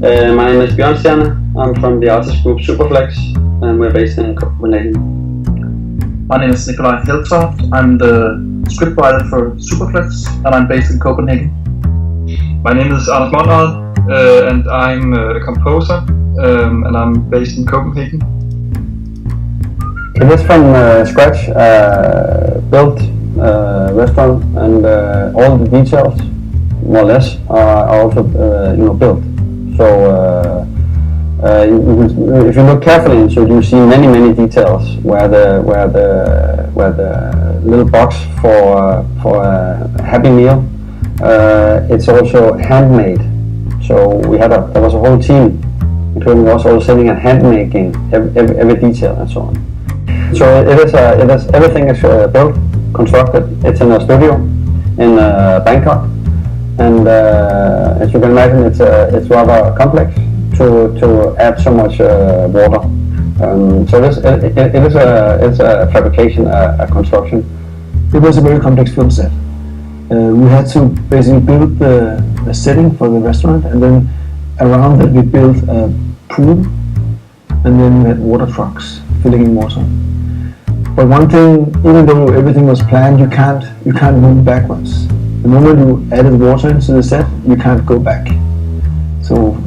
My name is Bjørnstjerne. I'm from the artist group Superflex, and we're based in Copenhagen. My name is Nikolaj Heltoft. I'm the scriptwriter for Superflex, and I'm based in Copenhagen. My name is Anders Monrad, and I'm a composer, and I'm based in Copenhagen. It is from scratch, built restaurant, and all the details, more or less, are also built. So if you look carefully into it, you see many details where the little box for a Happy Meal. It's also handmade. So there was a whole team, including us, all sitting and handmaking every detail and so on. So everything is built, constructed. It's in a studio in Bangkok, and as you can imagine, it's rather complex to add so much water. So it's a fabrication, a construction. It was a very complex film set. We had to basically build the setting for the restaurant, and then around that we built a pool, and then we had water trucks filling in water. But one thing, even though everything was planned, you can't move backwards. The moment you added water into the set, you can't go back. So,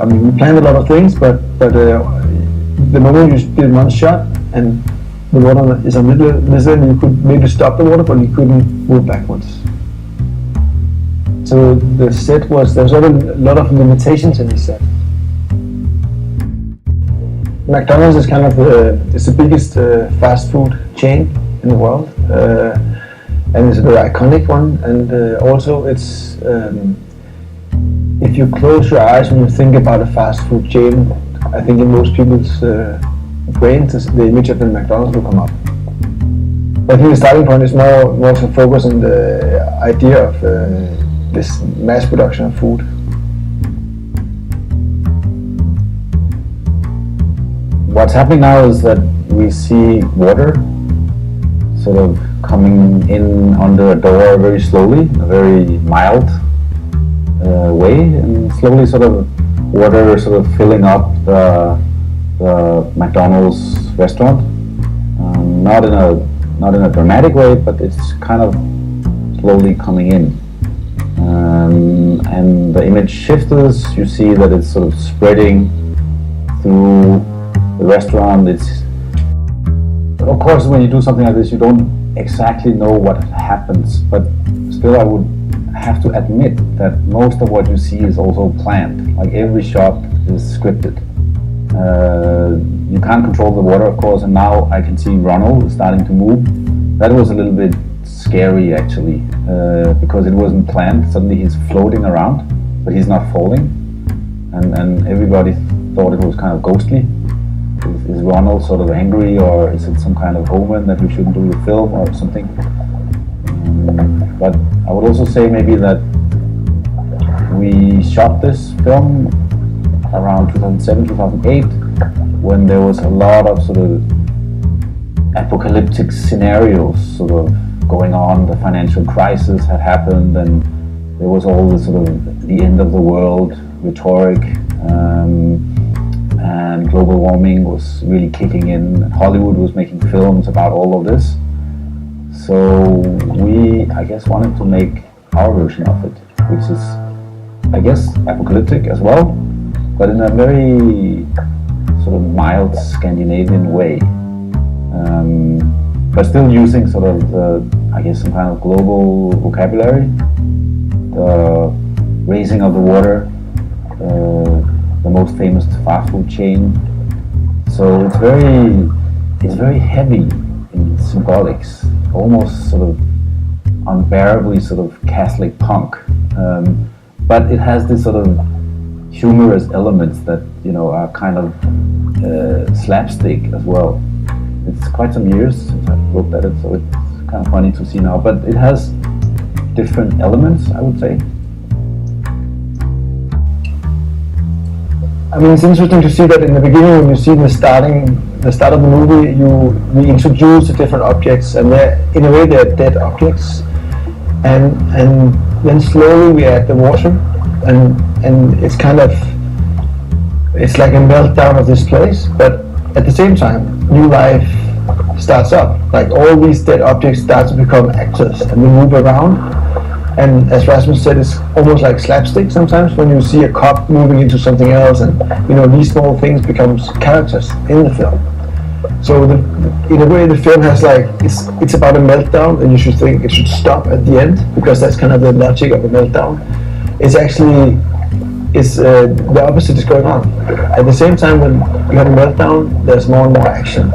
we planned a lot of things, but the moment you did one shot and the water is a little, you could maybe stop the water, but you couldn't move backwards. So the set there's a lot of limitations in the set. McDonald's is kind of it's the biggest fast food chain in the world, and it's a very iconic one. And also, it's if you close your eyes when you think about a fast food chain, I think in most people's brains the image of the McDonald's will come up. But I think the starting point is more to focus on the idea of this mass production of food. What's happening now is that we see water sort of coming in under a door very slowly, in a very mild way, and slowly sort of water sort of filling up the McDonald's restaurant. Not in a dramatic way, but it's kind of slowly coming in. And the image shifters, you see that it's sort of spreading through the restaurant. Of course, when you do something like this, you don't exactly know what happens, but still I would have to admit that most of what you see is also planned. Like every shot is scripted. You can't control the water, of course, and now I can see Ronald is starting to move. That was a little bit scary actually, because it wasn't planned. Suddenly he's floating around, but he's not falling, and everybody thought it was kind of ghostly. Is Ronald sort of angry, or is it some kind of omen that we shouldn't do the film or something? But I would also say maybe that we shot this film around 2007, 2008, when there was a lot of sort of apocalyptic scenarios sort of going on. The financial crisis had happened, and there was all this sort of the end of the world rhetoric, and global warming was really kicking in. Hollywood was making films about all of this. So we, I guess, wanted to make our version of it, which is, I guess, apocalyptic as well, but in a very sort of mild Scandinavian way. But still using sort of, I guess, some kind of global vocabulary, the raising of the water, the most famous fast food chain. So it's very heavy in symbolics, almost sort of unbearably sort of Catholic punk. But it has this sort of humorous elements that, are kind of slapstick as well. It's quite some years since I've looked at it, so it's kind of funny to see now. But it has different elements, I would say. It's interesting to see that in the beginning, when you see the start of the movie, we introduce the different objects, and in a way they're dead objects, and then slowly we add the water, and it's kind of it's like a meltdown of this place, but at the same time, new life starts up. Like all these dead objects start to become actors and they move around. And as Rasmus said, it's almost like slapstick sometimes when you see a cop moving into something else, and these small things becomes characters in the film. So in a way, the film has like it's about a meltdown, and you should think it should stop at the end because that's kind of the logic of a meltdown. It's actually the opposite is going on. At the same time, when you have a meltdown, there's more and more action.